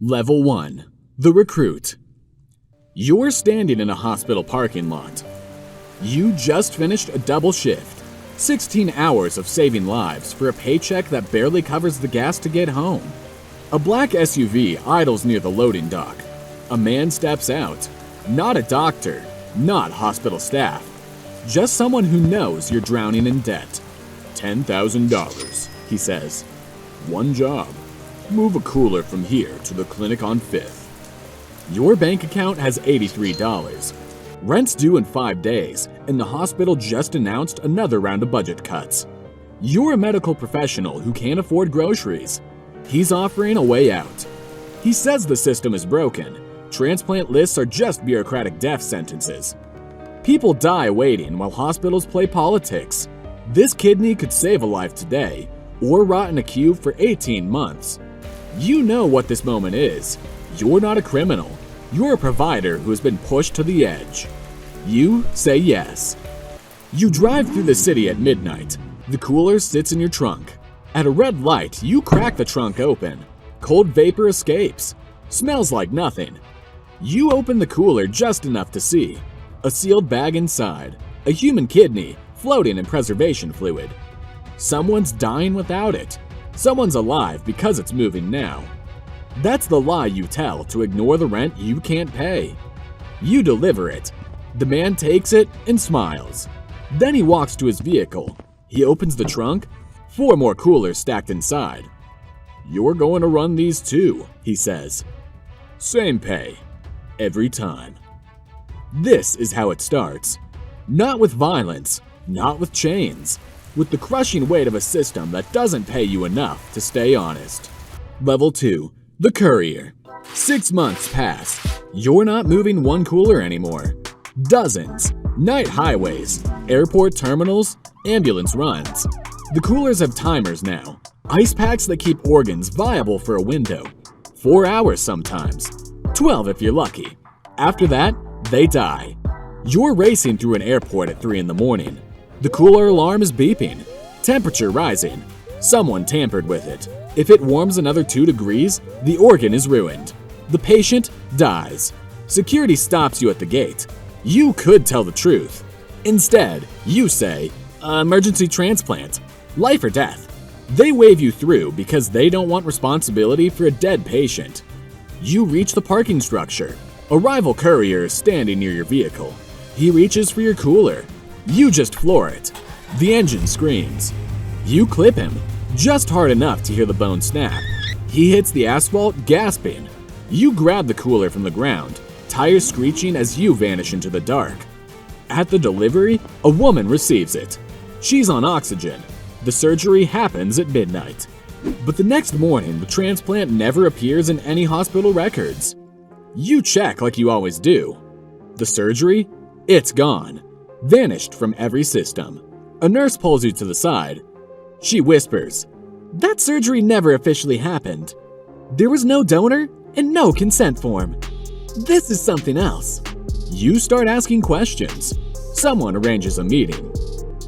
Level 1. The Recruit. You're standing in a hospital parking lot. You just finished a double shift, 16 hours of saving lives for a paycheck that barely covers the gas to get home. A black SUV idles near the loading dock. A man steps out. Not a doctor, not hospital staff. Just someone who knows you're drowning in debt. $10,000, he says. One job. Move a cooler from here to the clinic on 5th. Your bank account has $83. Rent's due in 5 days, and the hospital just announced another round of budget cuts. You're a medical professional who can't afford groceries. He's offering a way out. He says the system is broken. Transplant lists are just bureaucratic death sentences. People die waiting while hospitals play politics. This kidney could save a life today, or rot in a queue for 18 months. You know what this moment is. You're not a criminal. You're a provider who has been pushed to the edge. You say yes. You drive through the city at midnight. The cooler sits in your trunk. At a red light, you crack the trunk open. Cold vapor escapes. Smells like nothing. You open the cooler just enough to see. A sealed bag inside. A human kidney floating in preservation fluid. Someone's dying without it. Someone's alive because it's moving now. That's the lie you tell to ignore the rent you can't pay. You deliver it. The man takes it and smiles. Then he walks to his vehicle. He opens the trunk. 4 more coolers stacked inside. You're going to run these too, he says. Same pay. Every time. This is how it starts. Not with violence, not with chains. With the crushing weight of a system that doesn't pay you enough to stay honest. Level 2. The Courier. 6 months pass. You're not moving one cooler anymore. Dozens. Night highways, airport terminals, ambulance runs. The coolers have timers now. Ice packs that keep organs viable for a window. 4 hours sometimes. 12 if you're lucky. After that, they die. You're racing through an airport at 3 in the morning. The cooler alarm is beeping. Temperature rising. Someone tampered with it. If it warms another 2 degrees, the organ is ruined. The patient dies. Security stops you at the gate. You could tell the truth. Instead, you say, emergency transplant. Life or death. They wave you through because they don't want responsibility for a dead patient. You reach the parking structure. A rival courier is standing near your vehicle. He reaches for your cooler. You just floor it. The engine screams. You clip him, just hard enough to hear the bone snap. He hits the asphalt, gasping. You grab the cooler from the ground, tires screeching as you vanish into the dark. At the delivery, a woman receives it. She's on oxygen. The surgery happens at midnight. But the next morning, the transplant never appears in any hospital records. You check like you always do. The surgery? It's gone. Vanished from every system. A nurse pulls you to the side. She whispers, "That surgery never officially happened. There was no donor and no consent form. This is something else." You start asking questions. Someone arranges a meeting.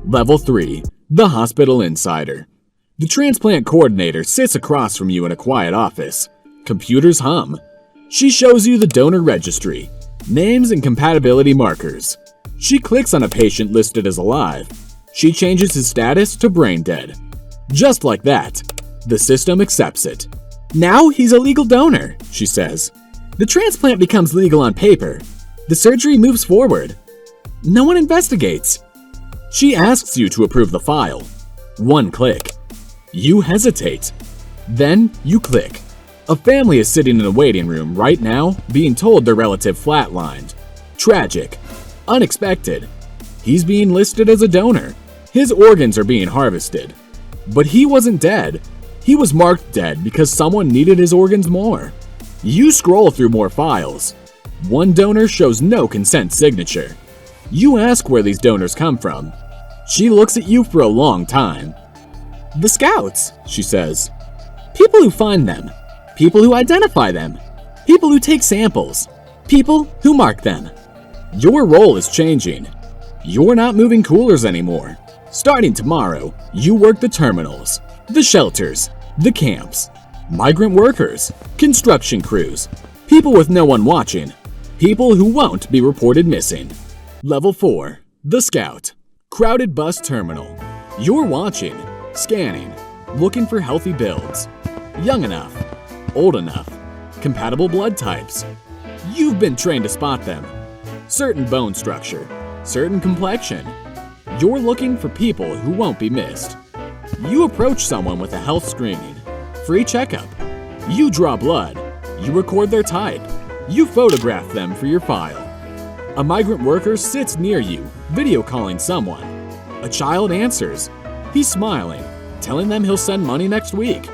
Level 3. The Hospital Insider. The transplant coordinator sits across from you in a quiet office. Computers hum. She shows you the donor registry, names and compatibility markers. She clicks on a patient listed as alive. She changes his status to brain dead. Just like that, the system accepts it. "Now he's a legal donor," she says. "The transplant becomes legal on paper. The surgery moves forward. No one investigates." She asks you to approve the file. 1 click. You hesitate. Then you click. A family is sitting in a waiting room right now, being told their relative flatlined. Tragic. Unexpected. He's being listed as a donor. His organs are being harvested. But he wasn't dead. He was marked dead because someone needed his organs more. You scroll through more files. One donor shows no consent signature. You ask where these donors come from. She looks at you for a long time. "The scouts," she says. "People who find them. People who identify them. People who take samples. People who mark them." Your role is changing. You're not moving coolers anymore. Starting tomorrow, you work the terminals, the shelters, the camps. migrant workers, construction crews, people with no one watching, people who won't be reported missing. Level 4. The Scout. Crowded bus terminal. You're watching, scanning, looking for healthy builds. Young enough, old enough, compatible blood types. You've been trained to spot them. Certain bone structure, certain complexion. You're looking for people who won't be missed. You approach someone with a health screening, free checkup. You draw blood. You record their type. You photograph them for your file. A migrant worker sits near you, video calling someone. A child answers. He's smiling, telling them he'll send money next week.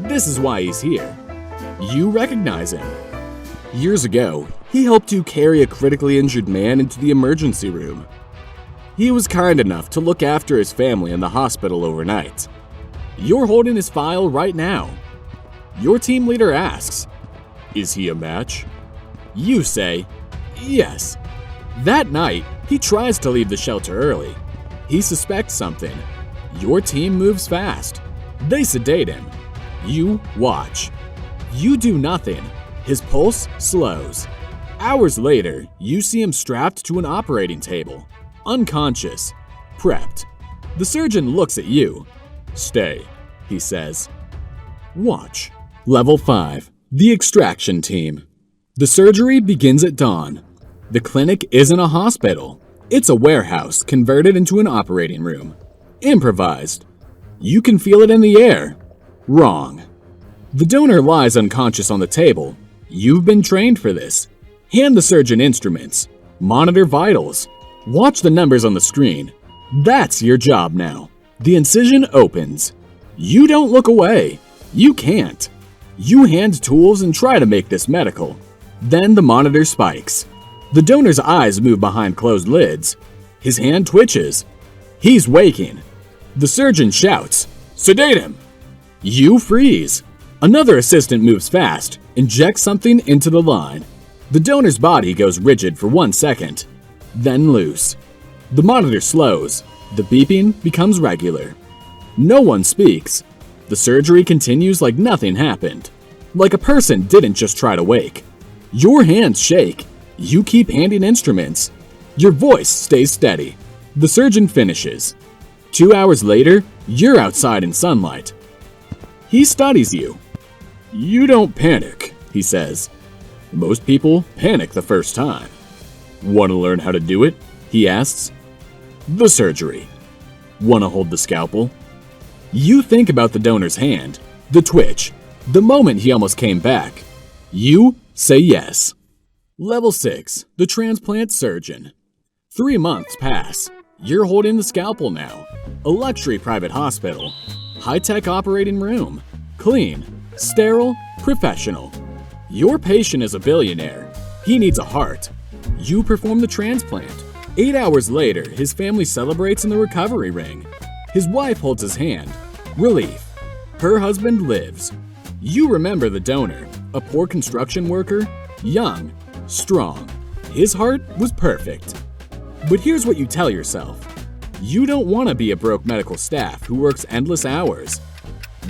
This is why he's here. You recognize him. Years ago, he helped you carry a critically injured man into the emergency room. He was kind enough to look after his family in the hospital overnight. You're holding his file right now. Your team leader asks, "Is he a match?" You say, "Yes." That night, he tries to leave the shelter early. He suspects something. Your team moves fast. They sedate him. You watch. You do nothing. His pulse slows. Hours later, you see him strapped to an operating table, unconscious, prepped. The surgeon looks at you. "Stay," he says. Watch. Level 5. The Extraction Team. The surgery begins at dawn. The clinic isn't a hospital. It's a warehouse converted into an operating room. Improvised. You can feel it in the air. Wrong. The donor lies unconscious on the table. You've been trained for this. Hand the surgeon instruments. Monitor vitals. Watch the numbers on the screen. That's your job now. The incision opens. You don't look away. You can't. You hand tools and try to make this medical. Then the monitor spikes. The donor's eyes move behind closed lids. His hand twitches. He's waking. The surgeon shouts, "Sedate him!" You freeze. Another assistant moves fast, injects something into the line. The donor's body goes rigid for 1 second, then loose. The monitor slows. The beeping becomes regular. No one speaks. The surgery continues like nothing happened. Like a person didn't just try to wake. Your hands shake. You keep handing instruments. Your voice stays steady. The surgeon finishes. 2 hours later, you're outside in sunlight. He studies you. "You don't panic," he says. "Most people panic the first time." "Want to learn how to do it?" he asks. "The surgery." "Want to hold the scalpel?" You think about the donor's hand, the twitch, the moment he almost came back. You say yes. Level 6. The Transplant Surgeon. 3 months pass. You're holding the scalpel now. A luxury private hospital. High-tech operating room. Clean, sterile, professional. Your patient is a billionaire. He needs a heart. You perform the transplant. 8 hours later, his family celebrates in the recovery ring. His wife holds his hand. Relief. Her husband lives. You remember the donor, a poor construction worker, young, strong. His heart was perfect. But here's what you tell yourself. You don't want to be a broke medical staff who works endless hours.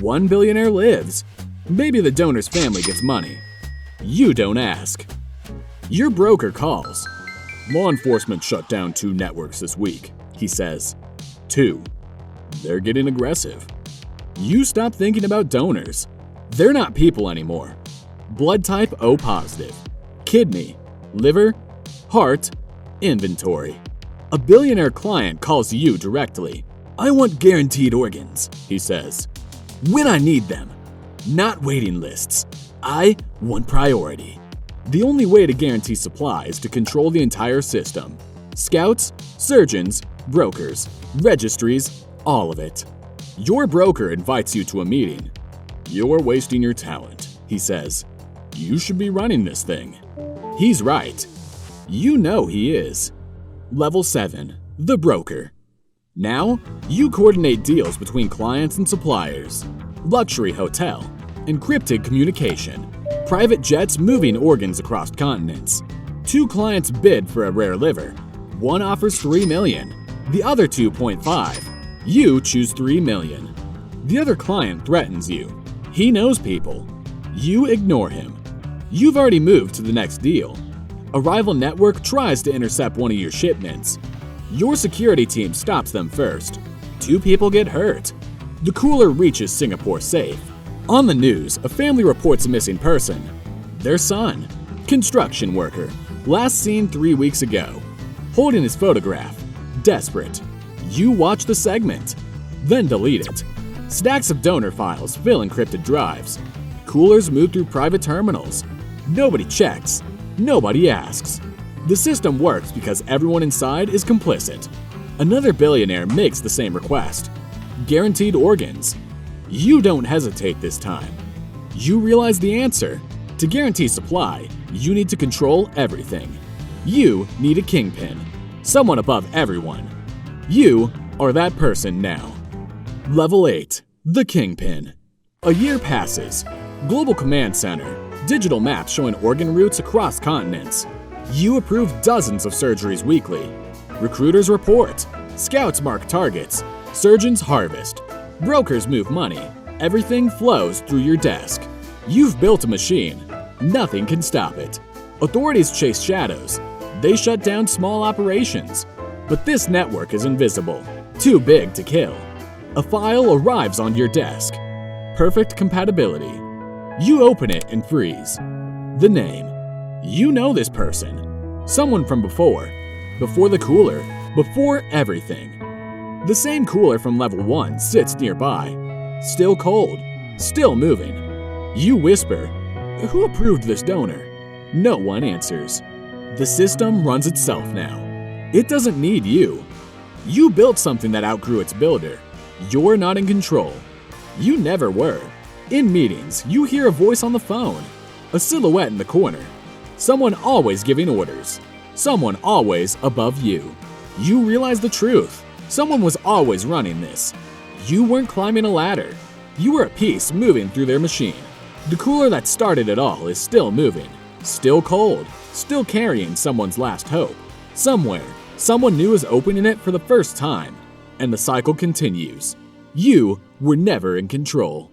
One billionaire lives. Maybe the donor's family gets money. You don't ask. Your broker calls. "Law enforcement shut down 2 networks this week," he says. 2. They're getting aggressive. You stop thinking about donors. They're not people anymore. Blood type O positive. Kidney, liver, heart, inventory. A billionaire client calls you directly. "I want guaranteed organs," he says. "When I need them. Not waiting lists. I want priority." The only way to guarantee supply is to control the entire system. Scouts, surgeons, brokers, registries, all of it. Your broker invites you to a meeting. "You're wasting your talent," he says. "You should be running this thing." He's right. You know he is. Level 7. The Broker. Now, you coordinate deals between clients and suppliers. Luxury hotel. Encrypted communication. Private jets moving organs across continents. 2 clients bid for a rare liver. One offers $3 million. The other 2.5. You choose $3 million. The other client threatens you. He knows people. You ignore him. You've already moved to the next deal. A rival network tries to intercept one of your shipments. Your security team stops them first. 2 people get hurt. The cooler reaches Singapore safe. On the news, a family reports a missing person. Their son, construction worker, last seen 3 weeks ago. Holding his photograph. Desperate. You watch the segment, then delete it. Stacks of donor files fill encrypted drives. Coolers move through private terminals. Nobody checks. Nobody asks. The system works because everyone inside is complicit. Another billionaire makes the same request. Guaranteed organs. You don't hesitate this time. You realize the answer. To guarantee supply, you need to control everything. You need a kingpin. Someone above everyone. You are that person now. Level 8. The Kingpin. A year passes. Global Command Center. Digital maps showing organ routes across continents. You approve dozens of surgeries weekly. Recruiters report. Scouts mark targets. Surgeons harvest. Brokers move money. Everything flows through your desk. You've built a machine. Nothing can stop it. Authorities chase shadows. They shut down small operations. But this network is invisible. Too big to kill. A file arrives on your desk. Perfect compatibility. You open it and freeze. The name. You know this person. Someone from before. Before the cooler. Before everything. The same cooler from level 1 sits nearby. Still cold. Still moving. You whisper, "Who approved this donor?" No one answers. The system runs itself now. It doesn't need you. You built something that outgrew its builder. You're not in control. You never were. In meetings, you hear a voice on the phone. A silhouette in the corner. Someone always giving orders. Someone always above you. You realize the truth. Someone was always running this. You weren't climbing a ladder. You were a piece moving through their machine. The cooler that started it all is still moving. Still cold. Still carrying someone's last hope. Somewhere, someone new is opening it for the first time. And the cycle continues. You were never in control.